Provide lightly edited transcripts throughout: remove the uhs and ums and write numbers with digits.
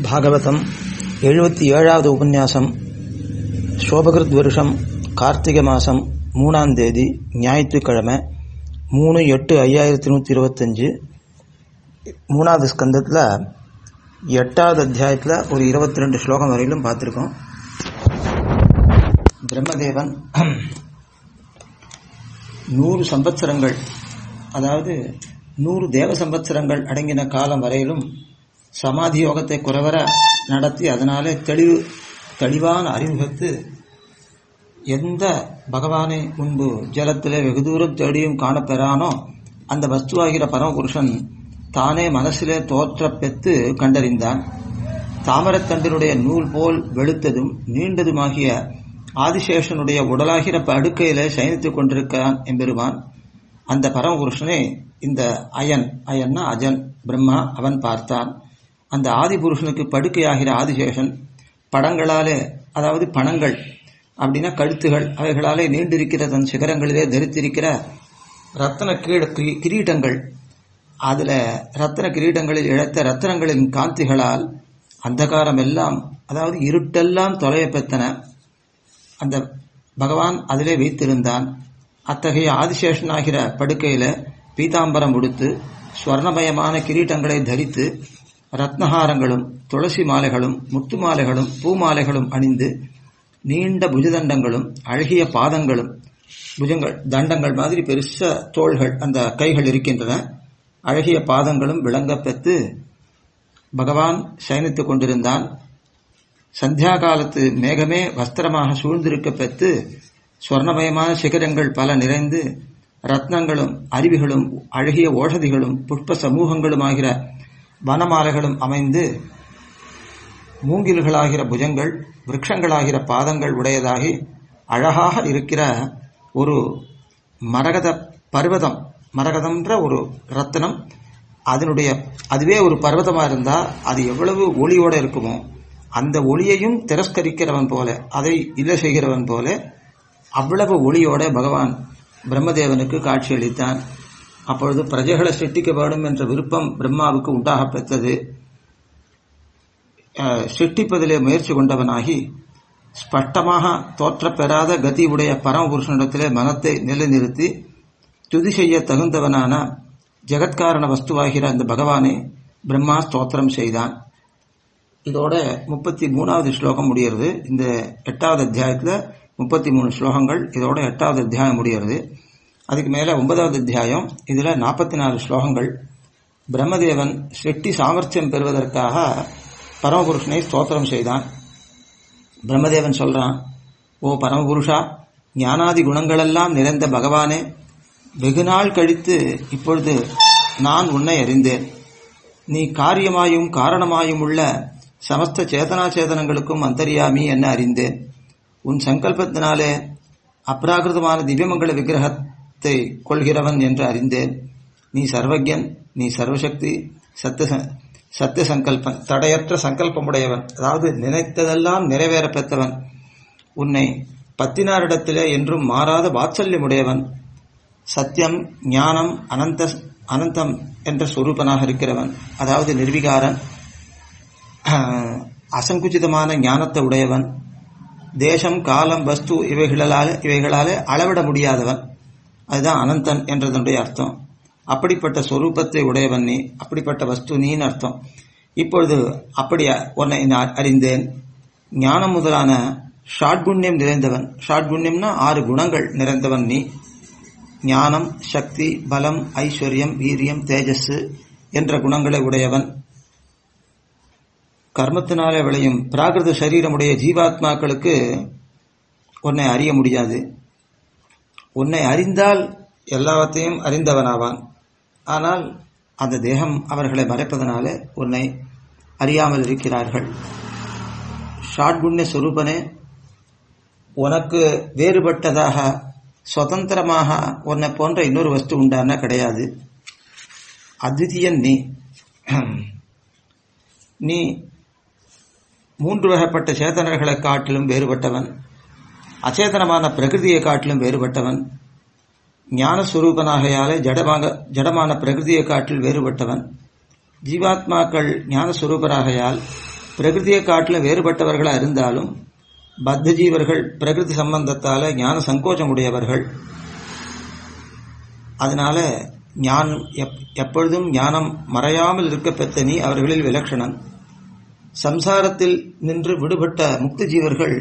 பாகவதம் 77வது உபன்யாசம். சோபகிருத் வருஷம் கார்த்திகை மாதம் 3ஆம் தேதி ஞாயிற்றுக்கிழமை 3/8/2125. 3வது ஸ்கந்தத்தில் 8வது அத்தியாயத்தில் ஒரு 22 ஸ்லோகம் வரையிலும் பார்த்துருக்கோம். பிரம்மதேவன் 100 சம்பத்சரங்கள், அதாவது 100 தேவ சம்பத்சரங்கள் அடங்கின காலம் வரையிலும் சமாதி யோகத்தை குறைவர நடத்தி அதனாலே தெளிவான அறிமுகத்து எந்த பகவானை முன்பு ஜலத்திலே வெகு தூரம் தேடியும் காணப்பெறானோ அந்த வஸ்துவாகிற பரமபுருஷன் தானே மனசிலே தோற்ற பெற்று கண்டறிந்தான். தாமரத்தண்டினுடைய நூல் போல் வெளுத்ததும் நீண்டதுமாகிய ஆதிசேஷனுடைய உடலாகிற படுக்கையிலே சயனித்துக் கொண்டிருக்கிறான் எம்பெருமான். அந்த பரமபுருஷனை இந்த அயன்னா அஜன் பிரம்மா அவன் பார்த்தான். அந்த ஆதிபுருஷனுக்கு படுக்கையாகிற ஆதிசேஷன் படங்களாலே, அதாவது பணங்கள் அப்படின்னா கழுத்துகள், அவைகளாலே நீண்டிருக்கிற தன் சிகரங்களிலே தரித்திருக்கிற ரத்தன கிரீடங்கள், அதில் ரத்தன கிரீடங்களில் இழைத்த ரத்தனங்களின் காந்திகளால் அந்தகாரம் எல்லாம், அதாவது இருட்டெல்லாம் தொலைய பெற்றன. அந்த பகவான் அதிலே வைத்திருந்தான். அத்தகைய ஆதிசேஷனாகிற படுக்கையில் பீதாம்பரம் உடுத்து ஸ்வர்ணமயமான கிரீட்டங்களை தரித்து ரத்னஹாரங்களும் துளசி மாலைகளும் முத்து மாலைகளும் பூ மாலைகளும் அணிந்து நீண்ட புஜதண்டங்களும் அழகிய பாதங்களும், புஜங்கள் தண்டங்கள் மாதிரி பெருச தோள்கள், அந்த கைகள் இருக்கின்றன, அழகிய பாதங்களும் விளங்க பெற்று பகவான் சயனித்துக் கொண்டிருந்தான். சந்தியா காலத்து மேகமே வஸ்திரமாக சூழ்ந்திருக்க பெற்று ஸ்வர்ணமயமான சிகரங்கள் பல நிறைந்து ரத்னங்களும் அருவிகளும் அழகிய ஓஷதிகளும் புஷ்ப சமூகங்களுமாகிற வனமாலைகளும் அமைந்து மூங்கில்களாகிற புஜங்கள் விருட்சங்களாகிற பாதங்கள் உடையதாகி அழகாக இருக்கிற ஒரு மரகத பர்வதம், மரகதம்ன்ற ஒரு ரத்னம், அதுவே ஒரு பர்வதமாக இருந்தால் அது எவ்வளவு ஒளியோடு இருக்குமோ அந்த ஒளியையும் திரஸ்கரிக்கிறவன் போல, அதை இல்லை செய்கிறவன் போல அவ்வளவு ஒளியோட பகவான் பிரம்மதேவனுக்கு காட்சியளித்தான். அப்பொழுது பிரஜைகளை சிருஷ்டிக்க வேண்டும் என்ற விருப்பம் பிரம்மாவுக்கு உண்டாக பெற்றது. சிருஷ்டிப்பதிலே முயற்சி கொண்டவனாகி ஸ்பஷ்டமாக தோற்றப்பெறாத கதி உடைய பரமபுருஷனிடத்திலே மனத்தை நிலைநிறுத்தி துதி செய்ய தகுந்தவனான ஜெகத்காரண வஸ்துவாகிற அந்த பகவானை பிரம்மா ஸ்தோத்திரம் செய்தான். இதோட 33வது ஸ்லோகம் முடிகிறது. இந்த 8வது அத்தியாயத்தில் 33 ஸ்லோகங்கள், இதோட 8வது அத்தியாயம் முடிகிறது. அதுக்கு மேலே 9வது அத்தியாயம், இதில் 44 ஸ்லோகங்கள். பிரம்மதேவன் சிருஷ்டி சாமர்த்தியம் பெறுவதற்காக பரமபுருஷனை ஸ்தோத்திரம் செய்தான். பிரம்மதேவன் சொல்றான், ஓ பரமபுருஷா, ஞானாதி குணங்களெல்லாம் நிறைந்த பகவானே, வெகு நாள் கழித்து இப்பொழுது நான் உன்னை அறிந்தேன். நீ காரியமாயும் காரணமாயும் உள்ள சமஸ்த சேதனாச்சேதனங்களுக்கும் அந்தரியாமி என்ன அறிந்தேன். உன் சங்கல்பத்தினாலே அப்ராகிருதமான திவ்யமங்கள விக்கிரகத்தை கொள்கிறவன் என்று அறிந்தேன். நீ சர்வஜன், நீ சர்வசக்தி, சத்திய சங்கல்பன், தடையற்ற சங்கல்பமுடையவன், அதாவது நினைத்ததெல்லாம் நிறைவேற பெற்றவன். உன்னை பத்தினாரிடத்திலே என்றும் மாறாத வாத்சல்யமுடையவன், சத்தியம் ஞானம் அனந்தம் என்ற சொரூபனாக இருக்கிறவன், அதாவது நிர்விகாரன், அசங்குச்சிதமான ஞானத்தை உடையவன், தேசம் காலம் வஸ்து இவைகளாலே அளவிட முடியாதவன், அதுதான் அனந்தன் என்றதனுடைய அர்த்தம். அப்படிப்பட்ட சொரூபத்தை உடையவன் நீ, அப்படிப்பட்ட வஸ்து நீன்னு அர்த்தம். இப்பொழுது அப்படி உன்னை அறிந்தேன். ஞானம் முதலான ஷாட்குண்யம் நிறைந்தவன், ஷாட்குண்யம்னா 6 குணங்கள் நிறைந்தவன் நீ. ஞானம், சக்தி, பலம், ஐஸ்வர்யம், வீரியம், தேஜஸ் என்ற குணங்களை உடையவன். கர்மத்தினாலே விளையும் பிராகிருத சரீரமுடைய ஜீவாத்மாக்களுக்கு உன்னை அறிய முடியாது. உன்னை அறிந்தால் எல்லாவற்றையும் அறிந்தவனாவான். ஆனால் அந்த தேகம் அவர்களை மறைப்பதனாலே உன்னை அறியாமல் இருக்கிறார்கள். ஷாட்குண்ய சொரூபனே, உனக்கு வேறுபட்டதாக சுதந்திரமாக உன்னை போன்ற இன்னொரு வஸ்து உண்டான கிடையாது. அத்விதீயன் நீ. நீ 3 வகைப்பட்ட சேதனர்களை காட்டிலும் வேறுபட்டவன், அச்சேதனமான பிரகிருதியை காட்டிலும் வேறுபட்டவன், ஞானஸ்வரூபனாகையாலே ஜடமான பிரகிருதியை காட்டில் வேறுபட்டவன். ஜீவாத்மாக்கள் ஞானஸ்வரூபராகையால் பிரகிருதியை காட்டிலும் வேறுபட்டவர்களாக இருந்தாலும் பத்த ஜீவர்கள் பிரகிருதி சம்பந்தத்தால் ஞான சங்கோச்சம் உடையவர்கள். அதனால எப்பொழுதும் ஞானம் மறையாமல் இருக்க பெற்ற நீ அவர்களில் விலட்சணன். சம்சாரத்தில் நின்று விடுபட்ட முக்தி ஜீவர்கள்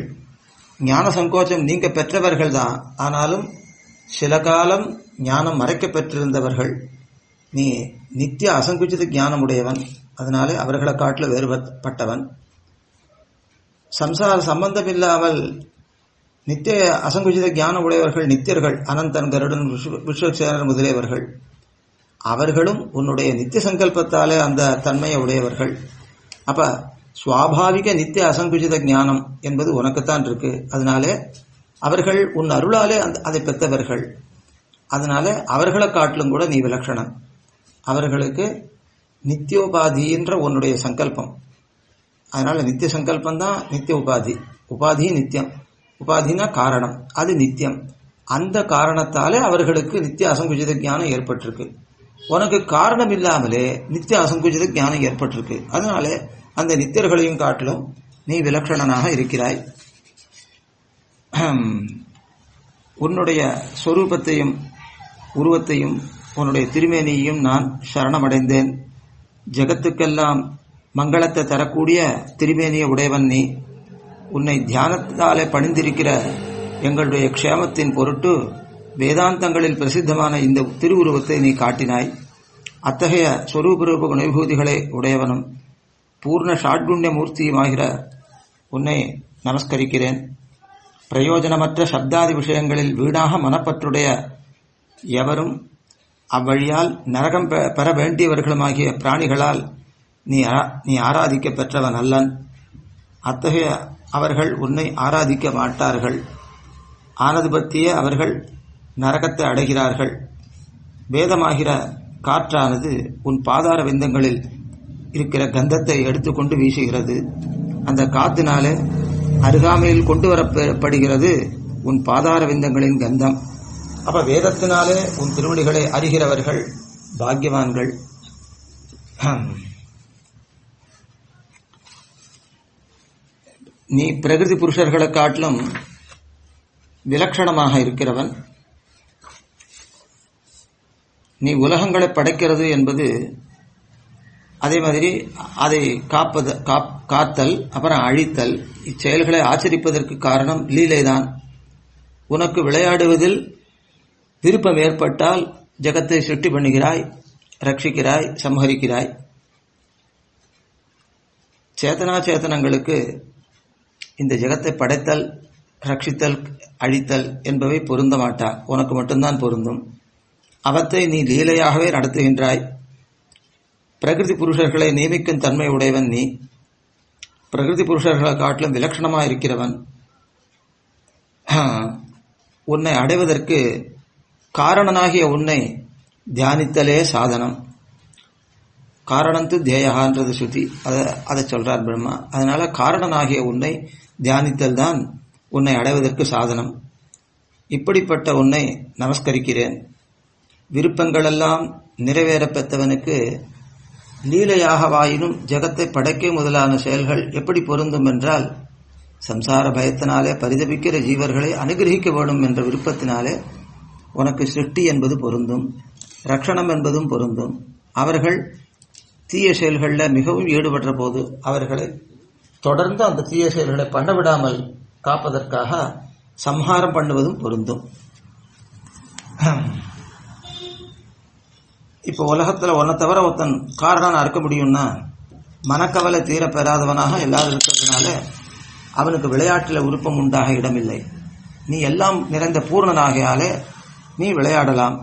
ஞான சங்கோச்சம் நீங்க பெற்றவர்கள் தான். ஆனாலும் சில காலம் ஞானம் மறைக்க பெற்றிருந்தவர்கள். நீ நித்திய அசங்குச்சித ஞானம் உடையவன். அதனால அவர்களை காட்டில் வேறுபட்டவன். சம்சார சம்பந்தம் இல்லாமல் நித்திய அசங்குச்சித ஞானம் உடையவர்கள் நித்தியர்கள். அனந்தன், கருடன், விஸ்வசேனர் முதலியவர்கள். அவர்களும் உன்னுடைய நித்திய சங்கல்பத்தாலே அந்த தன்மையை உடையவர்கள். அப்ப சுவாபாவிக நித்திய அசங்குச்சித ஞானம் என்பது உனக்குத்தான் இருக்கு. அதனாலே அவர்கள் உன் அருளாலே அதை பெற்றவர்கள். அதனால அவர்களை காட்டிலும் கூட நீ விலட்சணன். அவர்களுக்கு நித்தியோபாதின்ற உன்னுடைய சங்கல்பம். அதனால நித்திய சங்கல்பம் தான் நித்திய உபாதி. உபாதி நித்தியம். உபாதினா காரணம், அது நித்தியம். அந்த காரணத்தாலே அவர்களுக்கு நித்திய அசங்குச்சித ஞானம் ஏற்பட்டிருக்கு. உனக்கு காரணம் இல்லாமலே நித்திய அசங்குச்சித ஞானம் ஏற்பட்டிருக்கு. அதனால அந்த நித்தியர்களையும் காட்டிலும் நீ விலட்சணனாக இருக்கிறாய். உன்னுடைய சொரூபத்தையும் உருவத்தையும் உன்னுடைய திருமேனியையும் நான் சரணமடைந்தேன். ஜகத்துக்கெல்லாம் மங்களத்தை தரக்கூடிய திருமேனிய உடையவன் நீ. உன்னை தியானத்தாலே பணிந்திருக்கிற எங்களுடைய க்ஷேமத்தின் பொருட்டு வேதாந்தங்களில் பிரசித்தமான இந்த திருவுருவத்தை நீ காட்டினாய். அத்தகைய ஸ்வரூபரூப குணவிபூதிகளை உடையவனும் பூர்ண ஷாட்குண்ய மூர்த்தியுமாகிற உன்னை நமஸ்கரிக்கிறேன். பிரயோஜனமற்ற சப்தாதி விஷயங்களில் வீணாக மனப்பற்றுடைய எவரும் அவ்வழியால் நரகம் பெற வேண்டியவர்களுமாகிய பிராணிகளால் நீ ஆராதிக்க பெற்றவன் அல்லன். அத்தகைய அவர்கள் உன்னை ஆராதிக்க மாட்டார்கள். ஆனது பற்றியே அவர்கள் நரகத்தை அடைகிறார்கள். வேதமாகிற காற்றானது உன் பாதார விந்தங்களில் இருக்கிற கந்தத்தை எடுத்துக்கொண்டு வீசுகிறது. அந்த காத்தினாலே அருகாமையில் கொண்டு வரப்படுகிறது உன் பாதார விந்தங்களின் கந்தம். அப்ப வேதத்தினாலே உன் திருவடிகளை அறிகிறவர்கள் பாக்கியவான்கள். நீ பிரகிருதி புருஷர்களை காட்டிலும் விலட்சணமாக இருக்கிறவன். நீ உலகங்களை படைக்கிறது என்பது, அதே மாதிரி அதை காத்தல், அப்புறம் அழித்தல், இச்செயல்களை ஆச்சரிப்பதற்கு காரணம் லீலைதான். உனக்கு விளையாடுவதில் விருப்பம் ஏற்பட்டால் ஜகத்தை சிருஷ்டி பண்ணுகிறாய், ரட்சிக்கிறாய், சம்ஹரிக்கிறாய். சேதனா சேத்தனங்களுக்கு இந்த ஜகத்தை படைத்தல், ரட்சித்தல், அழித்தல் என்பவை பொருந்த மாட்டா. உனக்கு மட்டும்தான் பொருந்தும். அவற்றை நீ லீலையாகவே நடத்துகின்றாய். பிரகிருதி புருஷர்களை நியமிக்கும் தன்மை உடையவன் நீ. பிரகிருதி புருஷர்களை காட்டிலும் விலட்சணமாக இருக்கிறவன். உன்னை அடைவதற்கு காரணனாகிய உன்னை தியானித்தலே சாதனம். காரணந்து தேயகான்றது சுத்தி, அதை சொல்றார் பிரம்மா. அதனால காரணனாகிய உன்னை தியானித்தல் தான் உன்னை அடைவதற்கு சாதனம். இப்படிப்பட்ட உன்னை நமஸ்கரிக்கிறேன். விருப்பங்களெல்லாம் நிறைவேற பெற்றவனுக்கு லீலையாகவாயினும் ஜகத்தை படைக்க முதலான செயல்கள் எப்படி பொருந்தும் என்றால், சம்சார பயத்தினாலே பரிதபிக்கிற ஜீவர்களை அனுகிரகிக்க வேண்டும் என்ற விருப்பத்தினாலே உனக்கு சிருஷ்டி என்பது பொருந்தும், ரட்சணம் என்பதும் பொருந்தும். அவர்கள் தீய செயல்களில் மிகவும் ஈடுபடுற போது அவர்களை தொடர்ந்து அந்த தீய செயல்களை பண்ணவிடாமல் காப்பதற்காக சம்ஹாரம் பண்ணுவதும் பொருந்தும். இப்போ உலகத்தில் ஒன்றை தவிர ஒருத்தன் காரணம் இருக்க முடியும்னா மனக்கவலை தீர பெறாதவனாக எல்லாரும் இருக்கிறதுனால அவனுக்கு விளையாட்டில் விருப்பம் உண்டாக இடமில்லை. நீ எல்லாம் நிறைந்த பூர்ணனாகையாலே நீ விளையாடலாம்.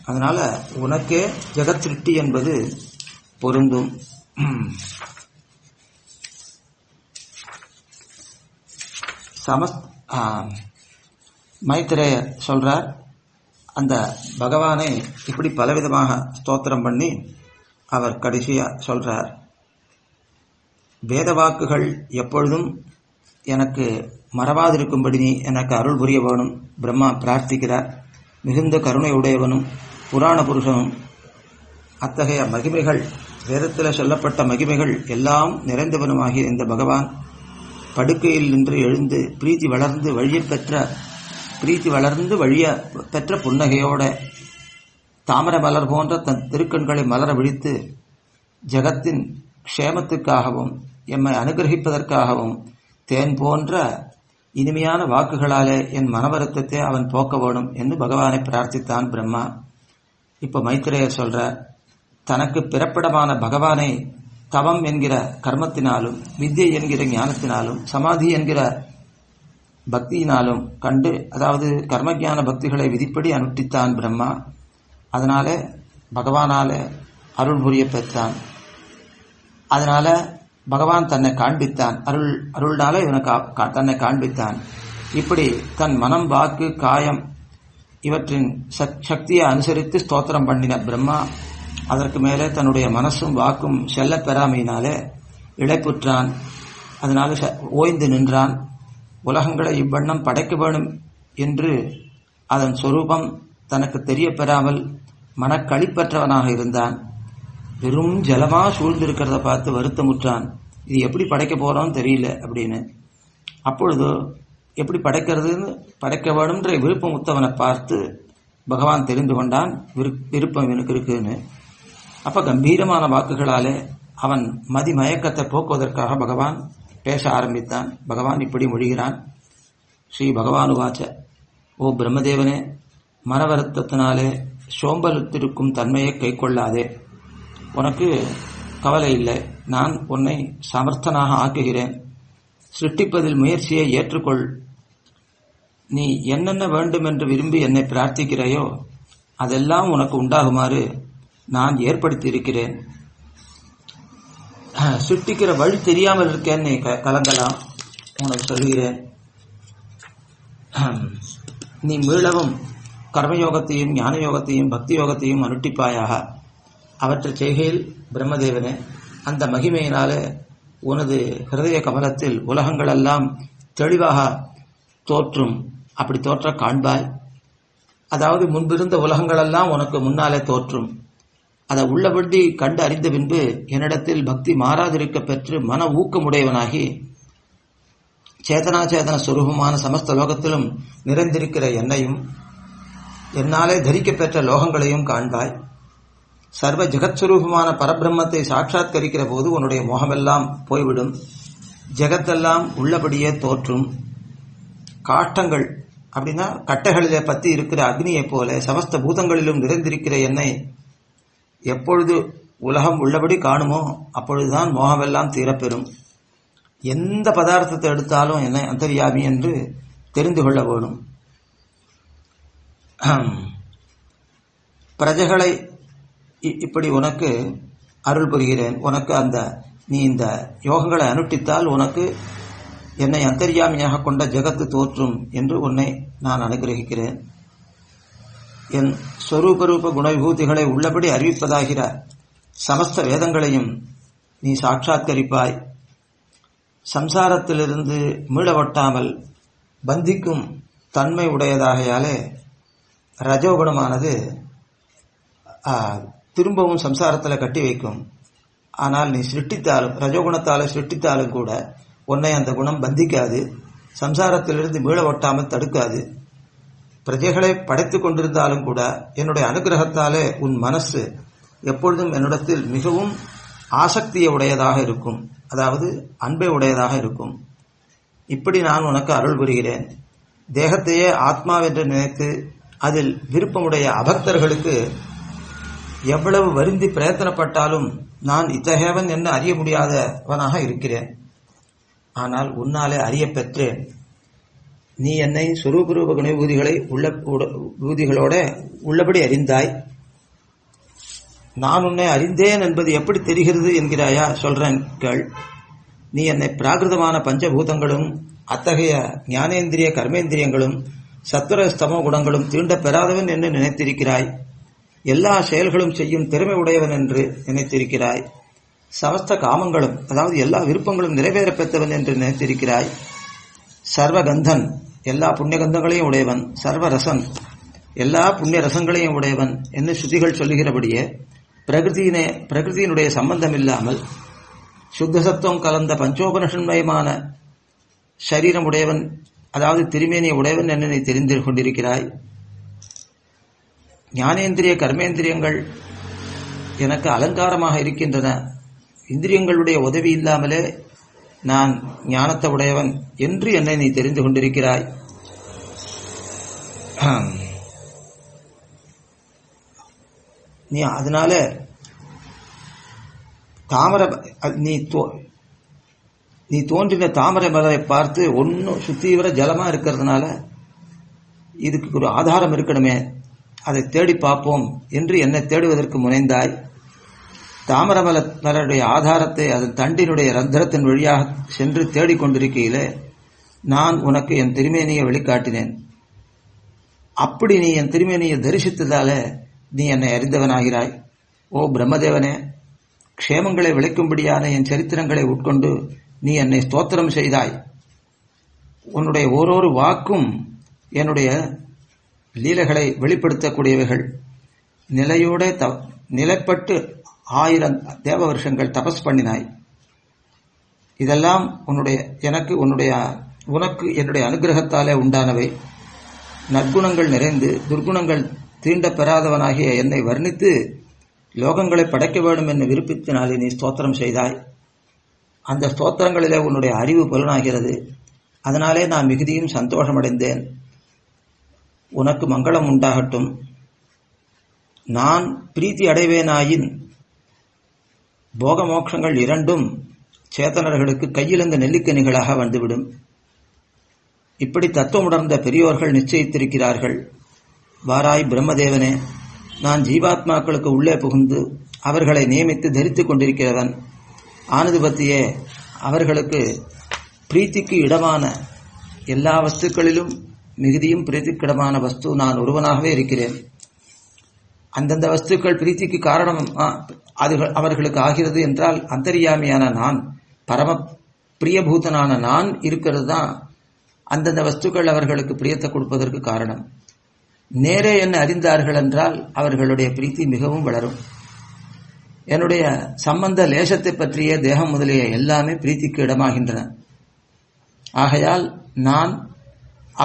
அதனால உனக்கே ஜெகத் சிருஷ்டி என்பது பொருந்தும். மைத்ரேயர் சொல்றார், அந்த பகவானை இப்படி பலவிதமாக ஸ்தோத்திரம் பண்ணி அவர் கடைசியா சொல்றார், வேத வாக்குகள் எப்பொழுதும் எனக்கு மறவாதிருக்கும்படி நீ எனக்கு அருள் புரிய வேணும். பிரம்மா பிரார்த்திக்கிறார். மிகுந்த கருணை உடையவனும் புராண புருஷனும் அத்தகைய மகிமைகள் வேதத்தில் சொல்லப்பட்ட மகிமைகள் எல்லாம் நிறைந்தவனுமாகிய இந்த பகவான் படுக்கையில் நின்று எழுந்து பிரீத்தி வளர்ந்து வழிய பெற்ற புன்னகையோட தாமர மலர் போன்ற தன் திருக்கண்களை மலர விழித்து ஜகத்தின் க்ஷேமத்துக்காகவும் எம்மை அனுகிரகிப்பதற்காகவும் தேன் போன்ற இனிமையான வாக்குகளாலே என் மனவருத்தத்தை அவன் போக்க வேணும் என்று பகவானை பிரார்த்தித்தான் பிரம்மா. இப்போ மைத்ரேயர் சொல்றார், தனக்கு பிறப்பிடமான பகவானை தவம் என்கிற கர்மத்தினாலும் வித்யை என்கிற ஞானத்தினாலும் சமாதி என்கிற பக்தியினாலும் கண்டு, அதாவது கர்மஞான பக்திகளை விதிப்படி அனுஷ்டித்தான் பிரம்மா. அதனால பகவானால அருள் புரிய பெற்றான். அதனால பகவான் தன்னை காண்பித்தான், அருள்னால இவனுக்கு தன்னை காண்பித்தான். இப்படி தன் மனம் வாக்கு காயம் இவற்றின் சக்தியை அனுசரித்து ஸ்தோத்திரம் பண்ணின பிரம்மா அதற்கு மேலே தன்னுடைய மனசும் வாக்கும் செல்ல பெறாமையினாலே இழைப்புற்றான். அதனால ஓய்ந்து நின்றான். உலகங்களை இவ்வண்ணம் படைக்க வேணும் என்று அதன் சொரூபம் தனக்கு தெரிய பெறாமல் மனக்களிப்பற்றவனாக இருந்தான். வெறும் ஜலமா சூழ்ந்திருக்கிறத பார்த்து வருத்தமுற்றான். இது எப்படி படைக்க போறோம்னு தெரியல அப்படின்னு. அப்பொழுது எப்படி படைக்கிறதுன்னு படைக்க வேணும்ன்ற விருப்பம் உத்தவனை பார்த்து பகவான் தெரிந்து கொண்டான் விருப்பம் எனக்கு இருக்குன்னு. அப்ப கம்பீரமான வாக்குகளாலே அவன் மதிமயக்கத்தை போக்குவதற்காக பகவான் பேச ஆரம்பித்தான். பகவான் இப்படி மொழிகிறான். ஸ்ரீ பகவானுவாச்ச, ஓ பிரம்மதேவனே, மனவருத்தத்தினாலே சோம்பலுத்திருக்கும் தன்மையை கை கொள்ளாதே. உனக்கு கவலை இல்லை, நான் உன்னை சமர்த்தனாக ஆக்குகிறேன். சிருஷ்டிப்பதில் முயற்சியை ஏற்றுக்கொள். நீ என்னென்ன வேண்டும் என்று விரும்பி என்னை பிரார்த்திக்கிறாயோ அதெல்லாம் உனக்கு உண்டாகுமாறு நான் ஏற்படுத்தி இருக்கிறேன். சிருஷ்டிக்கிற வழி தெரியாமல் இருக்கேன், நீ கலங்கலாம். உனக்கு சொல்கிறேன், நீ மீளவும் கர்மயோகத்தையும் ஞான யோகத்தையும் பக்தி யோகத்தையும் அனுஷ்டிப்பாயாக. அவற்றை செய்கையில் பிரம்மதேவனே, அந்த மகிமையினாலே உனது ஹிருதய கமலத்தில் உலகங்களெல்லாம் தெளிவாக தோற்றும். அப்படி தோற்ற காண்பாய். அதாவது முன்பிருந்த உலகங்களெல்லாம் உனக்கு முன்னாலே தோற்றும். அதை உள்ளபடி கண்டு அறிந்த பின்பு என்னிடத்தில் பக்தி மாறாதிருக்க பெற்று மன ஊக்கமுடையவனாகி சேதனாச்சேதன சுரூபமான சமஸ்த லோகத்திலும் நிறைந்திருக்கிற என்னையும் என்னாலே தரிக்கப் பெற்ற லோகங்களையும் காண்பாய். சர்வ ஜெகத்ஸ்வரூபமான பரபிரம்மத்தை சாட்சாத்கரிக்கிற போது உன்னுடைய மோகமெல்லாம் போய்விடும். ஜெகத்தெல்லாம் உள்ளபடியே தோற்றும். காஷ்டங்கள் அப்படின்னா கட்டைகளிலே பற்றி இருக்கிற அக்னியைப் போல சமஸ்த பூதங்களிலும் நிறைந்திருக்கிற என்னை எப்பொழுது உலகம் உள்ளபடி காணுமோ அப்பொழுதுதான் மோகமெல்லாம் தீரப்பெறும். எந்த பதார்த்தத்தை எடுத்தாலும் என்னை அந்தர்யாமி என்று தெரிந்து கொள்ள வேணும். பிரஜைகளை இப்படி உனக்கு அருள் புரிகிறேன். உனக்கு நீ இந்த யோகங்களை அனுஷ்டித்தால் உனக்கு என்னை அந்தர்யாமியாக கொண்ட ஜெகத்து தோற்றும் என்று உன்னை நான் அனுகிரகிக்கிறேன். என் ஸ்வரூபரூப குணவிபூதிகளை உள்ளபடி அறிவிப்பதாகிற சமஸ்த வேதங்களையும் நீ சாட்சாத்கரிப்பாய். சம்சாரத்திலிருந்து மீளவட்டாமல் பந்திக்கும் தன்மை உடையதாகையாலே ரஜோகுணமானது திரும்பவும் சம்சாரத்தில் கட்டி வைக்கும். ஆனால் நீ சிருஷ்டித்தாலும் ரஜோகுணத்தால் சிருஷ்டித்தாலும் கூட உன்னை அந்த குணம் பந்திக்காது, சம்சாரத்திலிருந்து மீள ஒட்டாமல் தடுக்காது. பிரஜைகளை படைத்து கொண்டிருந்தாலும் கூட என்னுடைய அனுகிரகத்தாலே உன் மனசு எப்பொழுதும் என்னிடத்தில் மிகவும் ஆசக்தியை உடையதாக இருக்கும், அதாவது அன்பை உடையதாக இருக்கும். இப்படி நான் உனக்கு அருள் புரிகிறேன். தேகத்தையே ஆத்மாவென்று நினைத்து அதில் விருப்பமுடைய அபக்தர்களுக்கு எவ்வளவு வருந்தி பிரயத்தனப்பட்டாலும் நான் இத்தகையவன் என்று அறிய முடியாதவனாக இருக்கிறேன். ஆனால் உன்னாலே அறிய பெற்றேன். நீ என்னை சுரூபரூப குணபூதிகளை பூதிகளோட உள்ளபடி அறிந்தாய். நான் உன்னை அறிந்தேன் என்பது எப்படி தெரிகிறது என்கிறாயா? சொல்றேன் கேள். நீ என்னை பிராகிருதமான பஞ்சபூதங்களும் அத்தகைய ஞானேந்திரிய கர்மேந்திரியங்களும் சத்வர ஸ்தமோ குணங்களும் தீண்ட பெறாதவன் என்று நினைத்திருக்கிறாய். எல்லா செயல்களும் செய்யும் திறமை உடையவன் என்று நினைத்திருக்கிறாய். சமஸ்த காமங்களும் அதாவது எல்லா விருப்பங்களும் நிறைவேற பெற்றவன் என்று நினைத்திருக்கிறாய். சர்வகந்தன் எல்லா புண்ணியகந்தங்களையும் உடையவன், சர்வரசன் எல்லா புண்ணிய ரசங்களையும் உடையவன் என்று ஸ்ருதிகள் சொல்லுகிறபடியே பிரகிருதியினுடைய சம்பந்தம் இல்லாமல் சுத்த சத்துவம் கலந்த பஞ்சோபனிஷன்மயமான சரீரம் உடையவன், அதாவது திருமேனிய உடையவன் என்ன நீ தெரிந்து கொண்டிருக்கிறாய். ஞானேந்திரிய கர்மேந்திரியங்கள் எனக்கு அலங்காரமாக இருக்கின்றன. இந்திரியங்களுடைய உதவி இல்லாமலே நான் ஞானத்தை உடையவன் என்று என்னை நீ தெரிந்து கொண்டிருக்கிறாய். நீ அதனால நீ தோன்றின தாமரை மலரை பார்த்து ஒன்னும் சுத்தீவிர ஜலமா இருக்கிறதுனால இதுக்கு ஒரு ஆதாரம் இருக்கணுமே, அதை தேடி பார்ப்போம் என்று என்னை தேடுவதற்கு முனைந்தாய். தாமரை மலருடைய ஆதாரத்தை அதன் தண்டினுடைய ரந்திரத்தின் வழியாக சென்று தேடிக்கொண்டிருக்கையிலே நான் உனக்கு என் திருமேனியை வெளிக்காட்டினேன். அப்படி நீ என் திருமேனியை தரிசித்ததால நீ என்னை அறிந்தவனாகிறாய். ஓ பிரம்மதேவனே, க்ஷேமங்களை விளைக்கும்படியான என் சரித்திரங்களை உட்கொண்டு நீ என்னை ஸ்தோத்திரம் செய்தாய். உன்னுடைய ஓரொரு வாக்கும் என்னுடைய லீலைகளை வெளிப்படுத்தக்கூடியவைகள். நிலையோட நிலைப்பட்டு 1000 தேவ வருஷங்கள் தபஸ் பண்ணினாய். இதெல்லாம் உனக்கு என்னுடைய அனுகிரகத்தாலே உண்டானவை. நற்குணங்கள் நிறைந்து துர்குணங்கள் தீண்ட பெறாதவனாகிய என்னை வர்ணித்து லோகங்களை படைக்க வேண்டும் என்று விருப்பத்தினாலே நீ ஸ்தோத்திரம் செய்தாய். அந்த ஸ்தோத்திரங்களிலே உன்னுடைய அறிவு புலனாகிறது. அதனாலே நான் மிகுதியும் சந்தோஷமடைந்தேன். உனக்கு மங்களம் உண்டாகட்டும். நான் பிரீத்தி அடைவேனாயின் போகமோட்சங்கள் இரண்டும் சேத்தனர்களுக்கு கையிலந்த நெல்லிக்கனிகளாக வந்துவிடும். இப்படி தத்துவமுணர்ந்த பெரியோர்கள் நிச்சயித்திருக்கிறார்கள். வாராய் பிரம்மதேவனே, நான் ஜீவாத்மாக்களுக்கு உள்ளே புகுந்து அவர்களை நியமித்து தரித்துக் கொண்டிருக்கிறவன் ஆனது பற்றியே அவர்களுக்கு பிரீத்திக்கு இடமான எல்லா வஸ்துக்களிலும் மிகுதியும் பிரீத்திக்கிடமான வஸ்து நான் ஒருவனாகவே இருக்கிறேன். அந்தந்த வஸ்துக்கள் பிரீத்திக்கு காரணம் அவர்களுக்கு ஆகிறது என்றால் அந்தர்யாமியான நான், பரம பிரியபூதனான நான் இருக்கிறது தான் அந்தந்த வஸ்துக்கள் அவர்களுக்கு பிரியத்தை கொடுப்பதற்கு காரணம். நேரே என்ன அறிந்தார்கள் என்றால் அவர்களுடைய பிரீத்தி மிகவும் வளரும். என்னுடைய சம்பந்த லேசத்தை பற்றிய தேகம் முதலிய எல்லாமே பிரீத்திக்கு இடமாகின்றன. ஆகையால் நான்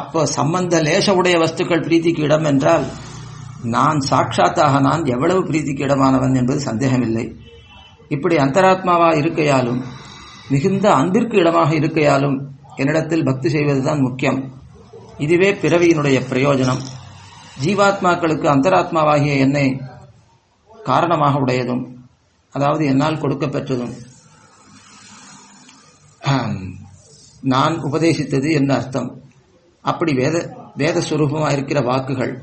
அப்போ சம்பந்த லேச உடைய வஸ்துக்கள் பிரீத்திக்கு இடம் என்றால் நான் சாட்சாத்தாக நான் எவ்வளவு பிரீத்திக்கு இடமானவன் என்பது சந்தேகமில்லை. இப்படி அந்தராத்மாவாக இருக்கையாலும் மிகுந்த அன்பிற்கு இடமாக இருக்கையாலும் என்னிடத்தில் பக்தி செய்வதுதான் முக்கியம். இதுவே பிறவியினுடைய பிரயோஜனம். ஜீவாத்மாக்களுக்கு அந்தராத்மாவாகிய என்னை காரணமாக உடையதும், அதாவது என்னால் கொடுக்க பெற்றதும் நான் உபதேசித்தது என்ன அர்த்தம். அப்படி வேதஸ்வரூபமாக இருக்கிற வாக்குகள்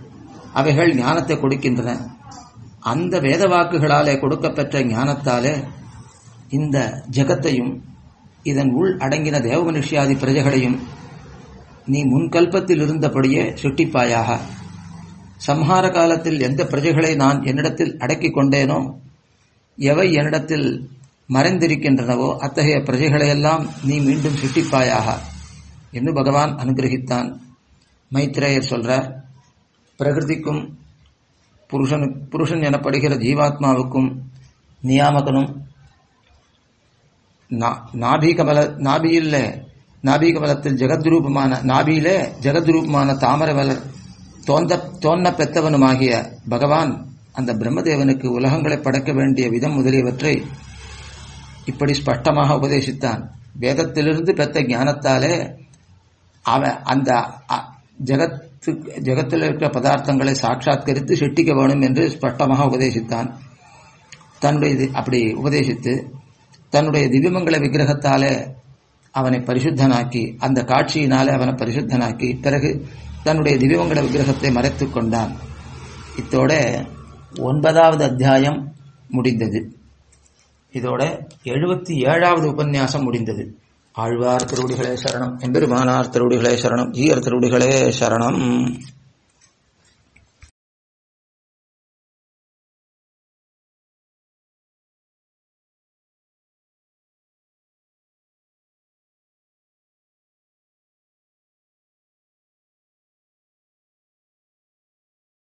அவைகள் ஞானத்தை கொடுக்கின்றன. அந்த வேத வாக்குகளாலே கொடுக்கப்பெற்ற ஞானத்தாலே இந்த ஜகத்தையும் இதன் உள் அடங்கின தேவமனுஷ்யாதி பிரஜைகளையும் நீ முன்கல்பத்தில் இருந்தபடியே சுட்டிப்பாயாக. சம்ஹார காலத்தில் எந்த பிரஜைகளை நான் என்னிடத்தில் அடக்கிக் கொண்டேனோ, எவை என்னிடத்தில் மறைந்திருக்கின்றனவோ அத்தகைய பிரஜைகளையெல்லாம் நீ மீண்டும் சுட்டிப்பாயாக என்று பகவான் அனுகிரகித்தான். மைத்ரேயர் சொல்றார், பிரகிருதிக்கும் புருஷன் எனப்படுகிற ஜீவாத்மாவுக்கும் நியாமகனும் நாபிகமலத்தில் ஜெகத்ரூபமான தாமரை மலர் தோன்ன பெத்தவனுமாகிய பகவான் அந்த பிரம்மதேவனுக்கு உலகங்களை படைக்க வேண்டிய விதம் முதலியவற்றை இப்படி ஸ்பஷ்டமாக உபதேசித்தான். வேதத்திலிருந்து பெற்ற ஞானத்தாலே அவன் அந்த ஜகத்தில் இருக்கிற பதார்த்தங்களை சாட்சாத்கரித்து சிட்டிக்க வேணும் என்று ஸ்பஷ்டமாக உபதேசித்தான். அப்படி உபதேசித்து தன்னுடைய திவ்யமங்கல விக்கிரகத்தாலே அவனை பரிசுத்தனாக்கி, அந்த காட்சியினாலே அவனை பரிசுத்தனாக்கி, பிறகு தன்னுடைய திவ்யமங்கல விக்கிரகத்தை மறைத்துக் கொண்டான். இத்தோட 9வது அத்தியாயம் முடிந்தது. இதோட 77வது உபன்யாசம் முடிந்தது. ஆழ்வார் திருவடிகளே சரணம், எம்பெருமானார் திருவடிகளே சரணம், ஜீயர் திருவடிகளே சரணம்.